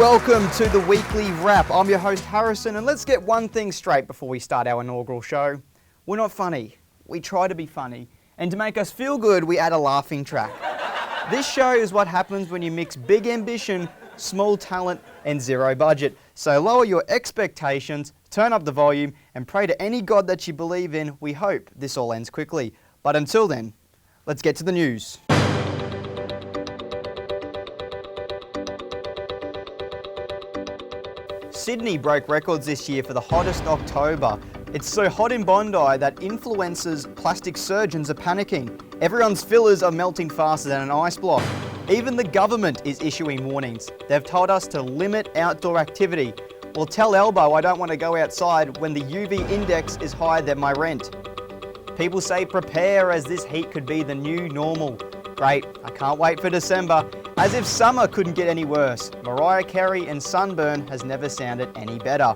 welcome to the weekly wrap. I'm your host Harrison, and let's get one thing straight before we start our inaugural show. We're not funny. We try to be funny. And to make us feel good, we add a laughing track. This show is what happens when you mix big ambition, small talent, and zero budget. So lower your expectations, turn up the volume, and pray to any god that you believe in. We hope this all ends quickly. But until then, let's get to the news. Sydney broke records this year for the hottest October. It's so hot in Bondi that influencers, plastic surgeons are panicking. Everyone's fillers are melting faster than an ice block. Even the government is issuing warnings. They've told us to limit outdoor activity. Well, tell Elbow I don't want to go outside when the UV index is higher than my rent. People say prepare as this heat could be the new normal. Great, I can't wait for December. As if summer couldn't get any worse. Mariah Carey and sunburn has never sounded any better.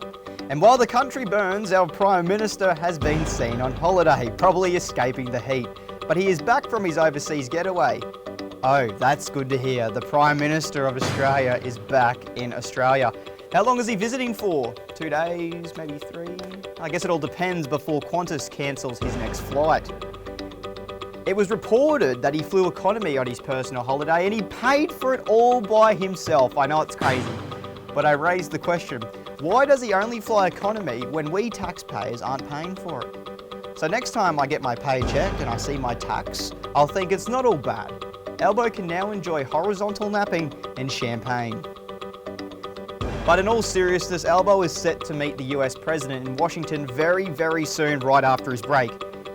And while the country burns, our Prime Minister has been seen on holiday, probably escaping the heat. But he is back from his overseas getaway. Oh, that's good to hear. The Prime Minister of Australia is back in Australia. How long is he visiting for? 2 days, maybe 3? I guess it all depends before Qantas cancels his next flight. It was reported that he flew economy on his personal holiday and he paid for it all by himself. I know it's crazy, but I raised the question, why does he only fly economy when we taxpayers aren't paying for it? So next time I get my paycheck and I see my tax, I'll think it's not all bad. Elbow can now enjoy horizontal napping and champagne. But in all seriousness, Elbow is set to meet the US President in Washington very, very soon, right after his break.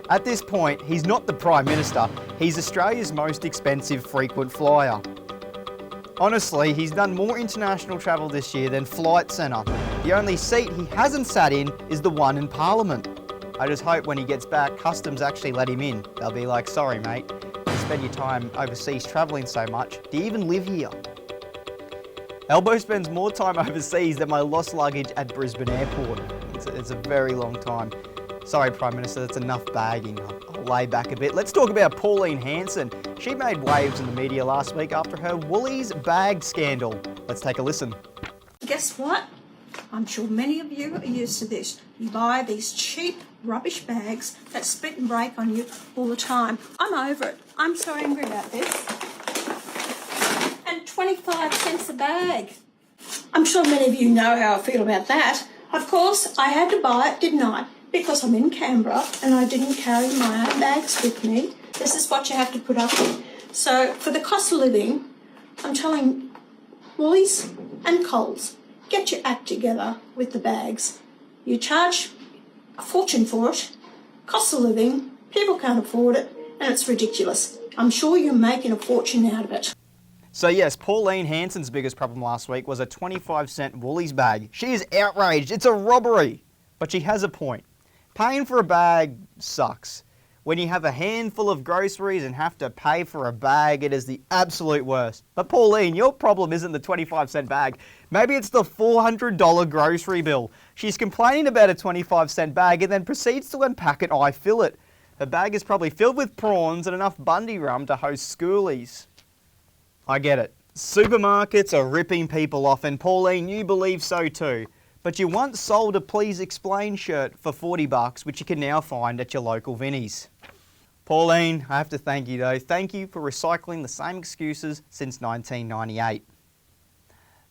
At this point, he's not the Prime Minister, he's Australia's most expensive frequent flyer. Honestly, he's done more international travel this year than Flight Centre. The only seat he hasn't sat in is the one in Parliament. I just hope when he gets back, Customs actually let him in. They'll be like, sorry mate, you spend your time overseas travelling so much, do you even live here? Elbow spends more time overseas than my lost luggage at Brisbane Airport. It's a very long time. Sorry, Prime Minister, that's enough bagging. I'll lay back a bit. Let's talk about Pauline Hanson. She made waves in the media last week after her Woolies bag scandal. Let's take a listen. Guess what? I'm sure many of you are used to this. You buy these cheap rubbish bags that split and break on you all the time. I'm over it. I'm so angry about this. And 25 cents a bag. I'm sure many of you know how I feel about that. Of course, I had to buy it, didn't I? Because I'm in Canberra and I didn't carry my own bags with me. This is what you have to put up with. So for the cost of living, I'm telling Woolies and Coles, get your act together with the bags. You charge a fortune for it, cost of living, people can't afford it, and it's ridiculous. I'm sure you're making a fortune out of it. So yes, Pauline Hanson's biggest problem last week was a 25-cent Woolies bag. She is outraged. It's a robbery. But she has a point. Paying for a bag sucks. When you have a handful of groceries and have to pay for a bag, it is the absolute worst. But Pauline, your problem isn't the 25-cent bag. Maybe it's the $400 grocery bill. She's complaining about a 25-cent bag and then proceeds to unpack it. I fill it. Her bag is probably filled with prawns and enough Bundy rum to host schoolies. I get it. Supermarkets are ripping people off, and Pauline, you believe so too. But you once sold a Please Explain shirt for $40, which you can now find at your local Vinnies. Pauline, I have to thank you though. Thank you for recycling the same excuses since 1998.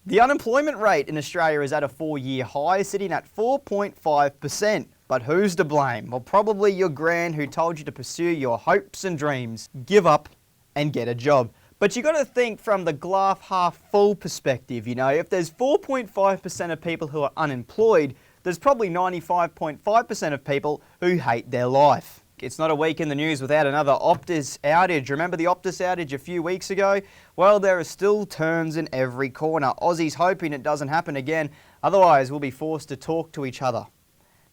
The unemployment rate in Australia is at a 4-year high, sitting at 4.5%. But who's to blame? Well, probably your gran who told you to pursue your hopes and dreams, give up and get a job. But you got to think from the glass half full perspective, you know. If there's 4.5% of people who are unemployed, there's probably 95.5% of people who hate their life. It's not a week in the news without another Optus outage. Remember the Optus outage a few weeks ago? Well, there are still turns in every corner. Aussies hoping it doesn't happen again, otherwise we'll be forced to talk to each other.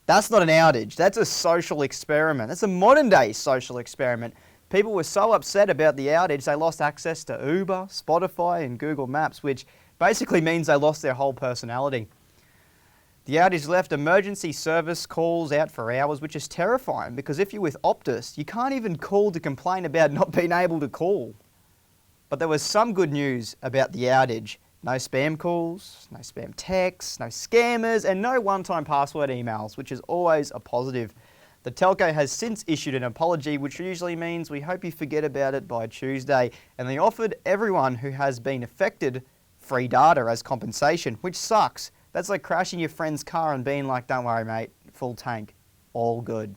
That's not an outage, that's a social experiment. That's a modern day social experiment. People were so upset about the outage, they lost access to Uber, Spotify and Google Maps, which basically means they lost their whole personality. The outage left emergency service calls out for hours, which is terrifying because if you're with Optus, you can't even call to complain about not being able to call. But there was some good news about the outage. No spam calls, no spam texts, no scammers, and no one-time password emails, which is always a positive. The telco has since issued an apology, which usually means we hope you forget about it by Tuesday, and they offered everyone who has been affected free data as compensation, which sucks. That's like crashing your friend's car and being like, don't worry mate, full tank, all good.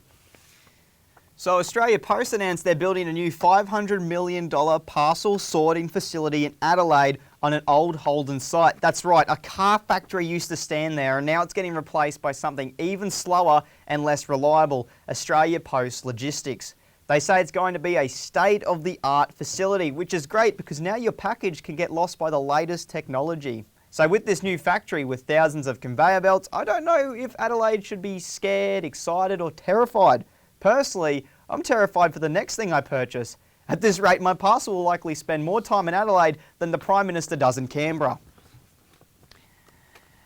So Australia Post announced they're building a new $500 million parcel sorting facility in Adelaide on an old Holden site. That's right, a car factory used to stand there and now it's getting replaced by something even slower and less reliable, Australia Post Logistics. They say it's going to be a state-of-the-art facility, which is great because now your package can get lost by the latest technology. So with this new factory with thousands of conveyor belts, I don't know if Adelaide should be scared, excited or terrified. Personally, I'm terrified for the next thing I purchase. At this rate, my parcel will likely spend more time in Adelaide than the Prime Minister does in Canberra.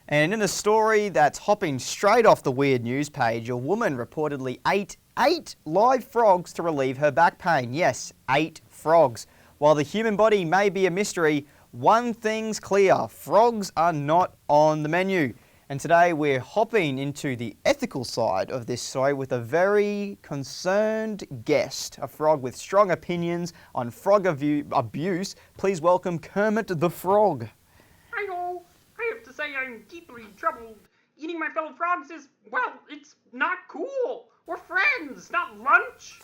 And in a story that's hopping straight off the weird news page, a woman reportedly ate 8 live frogs to relieve her back pain. Yes, 8 frogs. While the human body may be a mystery, one thing's clear, frogs are not on the menu. And today we're hopping into the ethical side of this story with a very concerned guest, a frog with strong opinions on frog abuse. Please welcome Kermit the Frog. Hi-ho! I have to say I'm deeply troubled. Eating my fellow frogs is, well, it's not cool. We're friends, not lunch.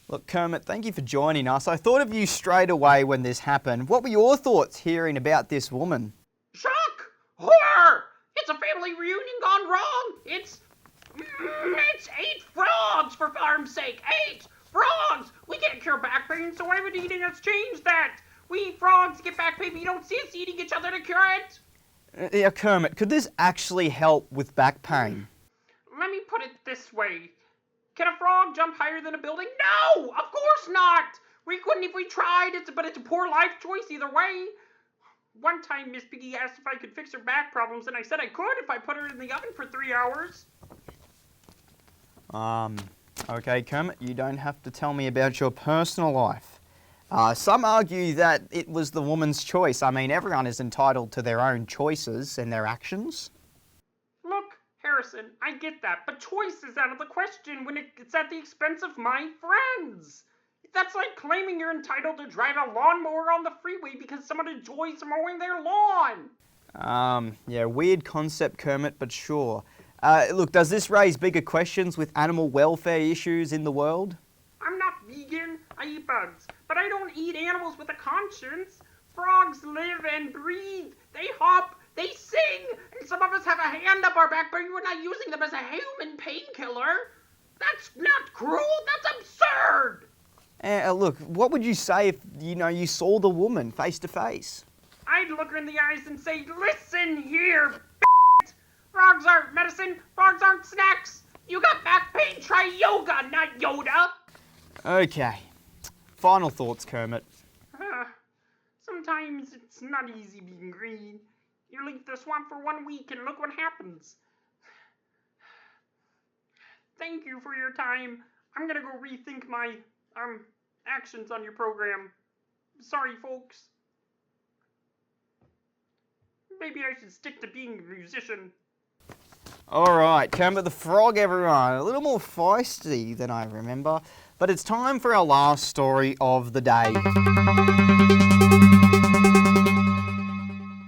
Look, Kermit, thank you for joining us. I thought of you straight away when this happened. What were your thoughts hearing about this woman? Shock! Horror! It's a family reunion gone wrong! It's 8 frogs, for farm's sake! 8 frogs! We can't cure back pain, so avid eating has changed that! We eat frogs to get back pain, but you don't see us eating each other to cure it! Yeah, Kermit, could this actually help with back pain? Let me put it this way. Can a frog jump higher than a building? No! Of course not! We couldn't if we tried, but it's a poor life choice either way. One time, Miss Piggy asked if I could fix her back problems, and I said I could if I put her in the oven for 3 hours. Okay, Kermit, you don't have to tell me about your personal life. Some argue that it was the woman's choice. I mean, everyone is entitled to their own choices and their actions. Look, Harrison, I get that, but choice is out of the question when it's at the expense of my friends. That's like claiming you're entitled to drive a lawnmower on the freeway because someone enjoys mowing their lawn. Yeah, weird concept, Kermit, but sure. Look, does this raise bigger questions with animal welfare issues in the world? I'm not vegan, I eat bugs, but I don't eat animals with a conscience. Frogs live and breathe, they hop, they sing, and some of us have a hand up our back, but we're not using them as a human painkiller. That's not cruel, that's absurd! Look, what would you say if, you saw the woman face to face? I'd look her in the eyes and say, listen here, b****. Frogs aren't medicine, frogs aren't snacks. You got back pain, try yoga, not Yoda. Okay. Final thoughts, Kermit. Sometimes it's not easy being green. You leave the swamp for 1 week and look what happens. Thank you for your time. I'm gonna go rethink my actions on your program. Sorry, folks. Maybe I should stick to being a musician. Alright, Kermit the Frog, everyone. A little more feisty than I remember. But it's time for our last story of the day.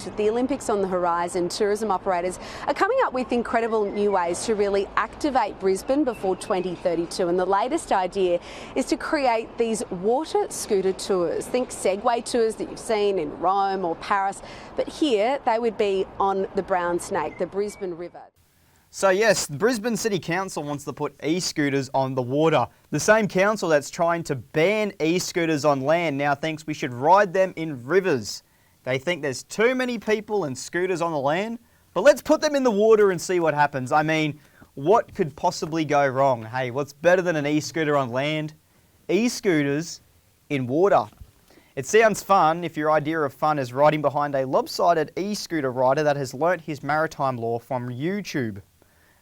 With the Olympics on the horizon, tourism operators are coming up with incredible new ways to really activate Brisbane before 2032. And the latest idea is to create these water scooter tours. Think Segway tours that you've seen in Rome or Paris, but here they would be on the Brown Snake, the Brisbane River. So yes, the Brisbane City Council wants to put e-scooters on the water. The same council that's trying to ban e-scooters on land now thinks we should ride them in rivers. They think there's too many people and scooters on the land, but let's put them in the water and see what happens. I mean, what could possibly go wrong? Hey, what's better than an e-scooter on land? E-scooters in water. It sounds fun if your idea of fun is riding behind a lopsided e-scooter rider that has learnt his maritime law from YouTube.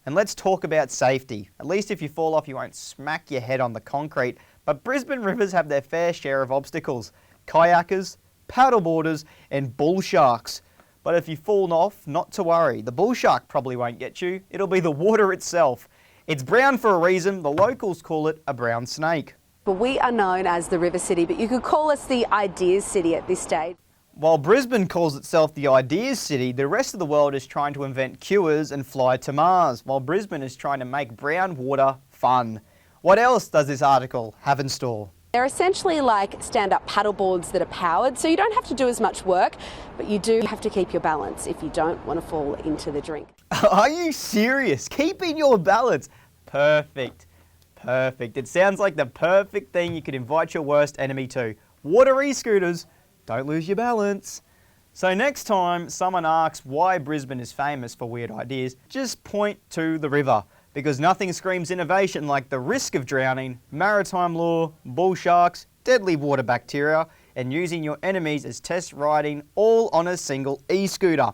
And let's talk about safety. At least if you fall off, you won't smack your head on the concrete. But Brisbane rivers have their fair share of obstacles. Kayakers, paddleboarders and bull sharks. But if you've fallen off, not to worry. The bull shark probably won't get you. It'll be the water itself. It's brown for a reason. The locals call it a brown snake. But we are known as the River City, but you could call us the Ideas City at this stage. While Brisbane calls itself the Ideas City, the rest of the world is trying to invent cures and fly to Mars, while Brisbane is trying to make brown water fun. What else does this article have in store? They're essentially like stand-up paddleboards that are powered, so you don't have to do as much work, but you do have to keep your balance if you don't want to fall into the drink. Are you serious? Keeping your balance? Perfect. Perfect. It sounds like the perfect thing you could invite your worst enemy to. Water e-scooters. Don't lose your balance. So next time someone asks why Brisbane is famous for weird ideas, just point to the river, because nothing screams innovation like the risk of drowning, maritime law, bull sharks, deadly water bacteria, and using your enemies as test riding all on a single e-scooter.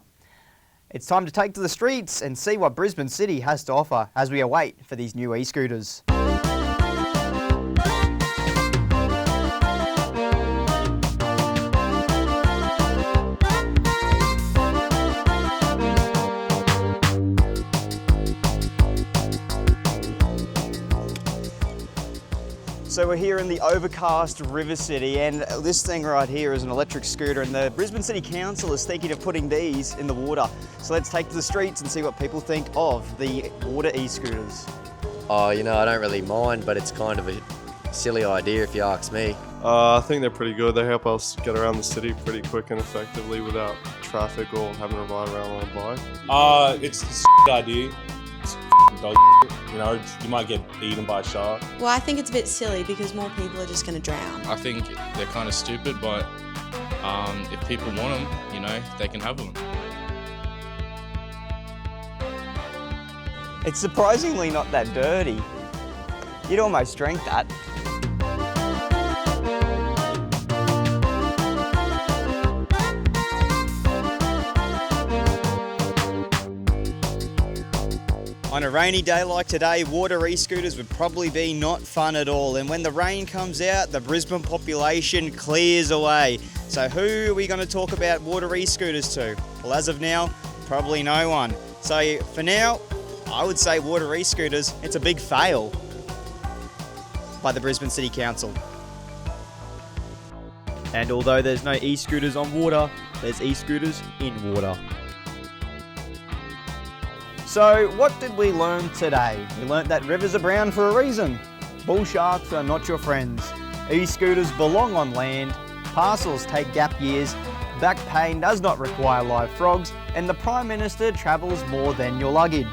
It's time to take to the streets and see what Brisbane City has to offer as we await for these new e-scooters. So we're here in the overcast River City, and this thing right here is an electric scooter, and the Brisbane City Council is thinking of putting these in the water. So let's take to the streets and see what people think of the water e-scooters. Oh, you know, I don't really mind, but it's kind of a silly idea if you ask me. I think they're pretty good. They help us get around the city pretty quick and effectively without traffic or having to ride around on a bike. It's a good idea. It's dog you know, you might get eaten by a shark. Well, I think it's a bit silly because more people are just going to drown. I think they're kind of stupid, but if people want them, you know, they can have them. It's surprisingly not that dirty. You'd almost drink that. On a rainy day like today, water e-scooters would probably be not fun at all. And when the rain comes out, the Brisbane population clears away. So who are we going to talk about water e-scooters to? Well, as of now, probably no one. So for now, I would say water e-scooters, it's a big fail by the Brisbane City Council. And although there's no e-scooters on water, there's e-scooters in water. So what did we learn today? We learnt that rivers are brown for a reason. Bull sharks are not your friends. E-scooters belong on land. Parcels take gap years. Back pain does not require live frogs. And the Prime Minister travels more than your luggage.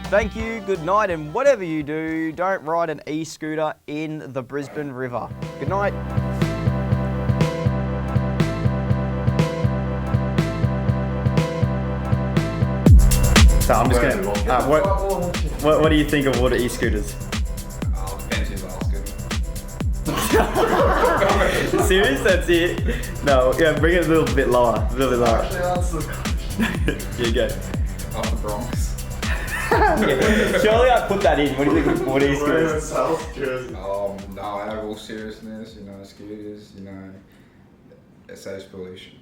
Thank you, good night, and whatever you do, don't ride an e-scooter in the Brisbane River. Good night. So I'm just going to... what do you think of water e-scooters? Depends who's asking. Serious? That's it? No, yeah, bring it a little bit lower. Actually, answer the question. Here you go. Off the Bronx. Yeah. Surely I put that in. What do you think of water e-scooters? No, out of all seriousness, you know, scooters, you know, it saves pollution.